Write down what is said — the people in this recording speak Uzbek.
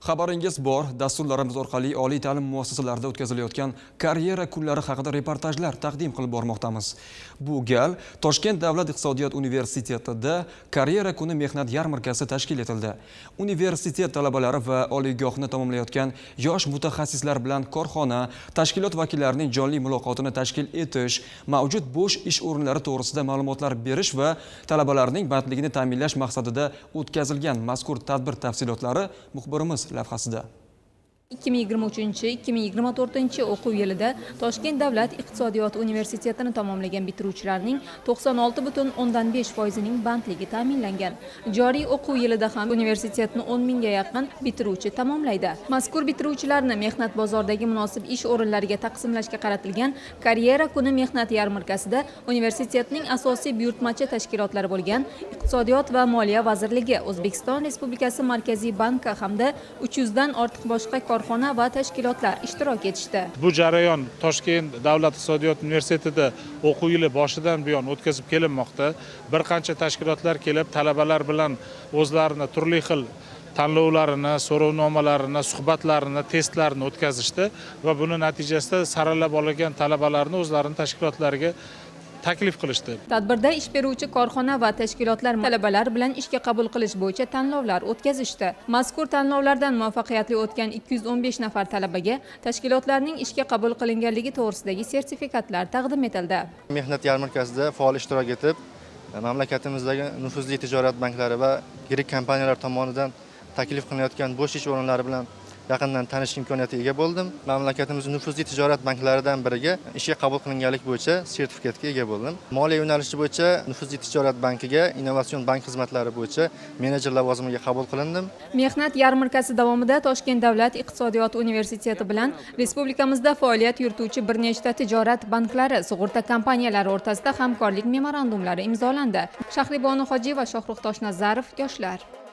Xabaringiz bor, dasturlarimiz orqali oliy ta'lim muassasalarida o'tkazilayotgan karyera kunlari haqida reportajlar taqdim qilib bormoqdamiz. Bu gal Toshkent davlat iqtisodiyot universitetida karyera kuni mehnat yarmarkasi tashkil etildi. Universitet talabalari va oliygohni tamomlayotgan yosh mutaxassislar bilan korxona, tashkilot vakillarining jonli muloqotini tashkil etish, mavjud bo'sh ish o'rinlari to'g'risida ma'lumotlar berish va talabalarning bandligini ta'minlash maqsadida o'tkazilgan mazkur tadbir tafsilotlari muxbirimiz lavhasida. 2023-2024 o'quv yilida Toshkent davlat iqtisodiyot universitetini tamomlagan bitiruvchilarning 96,5% ning bandligi ta'minlangan. Joriy o'quv yilida ham universitetni 10 mingga yaqin bitiruvchi tamomlaydi. Mazkur bitiruvchilarni mehnat bozoridagi munosib ish o'rinlariga taqsimlashga qaratilgan karyera kuni mehnat yarmarkasida universitetning asosiy buyurtmachi tashkilotlari bo'lgan Iqtisodiyot va Moliya vazirligi, O'zbekiston Respublikasi Markaziy banki hamda 300 dan ortiq boshqa korxona va tashkilotlar ishtirok etishdi. Bu jarayon Toshkent davlat iqtisodiyot universitetida o'quv yili boshidan buyon o'tkazib kelinmoqda. Bir qancha tashkilotlar kelib, talabalar bilan o'zlarini turli xil tanlovlarini, so'rovnomalarini, suhbatlarini, testlarini o'tkazishdi va buni natijasida saralab olingan talabalarni o'zlarining tashkilotlariga taklif qilishdi. Tadbirda ish beruvchi korxona va tashkilotlar talabalar bilan ishga qabul qilish bo'yicha tanlovlar o'tkazishdi. Mazkur tanlovlardan muvaffaqiyatli o'tgan 215 nafar talabaga tashkilotlarning ishga qabul qilinganligi to'g'risidagi sertifikatlar taqdim etildi. Mehnat yarmarkasida faol ishtirok etib, mamlakatimizdagi nufuzli tijorat banklari va yirik kompaniyalar tomonidan taklif qilinayotgan bo'sh ish o'rinlari bilan yaqindan tanishish imkoniyatiga ega bo'ldim. Mamlakatimizning nufuzli tijorat banklaridan biriga ishga qabul qilinganlik bo'yicha sertifikatga ega bo'ldim. Moliya yo'nalishi bo'yicha nufuzli tijorat bankiga innovatsion bank xizmatlari bo'yicha menejer lavozimiga qabul qilindim. Mehnat yarmarkasi davomida Toshkent davlat iqtisodiyot universiteti bilan respublikamizda faoliyat yurituvchi bir nechta tijorat banklari, sug'urta kompaniyalari o'rtasida hamkorlik memorandumlari imzolandi. Shahribonu Hojiyeva, Shohruh Toshnazarov, yoshlar.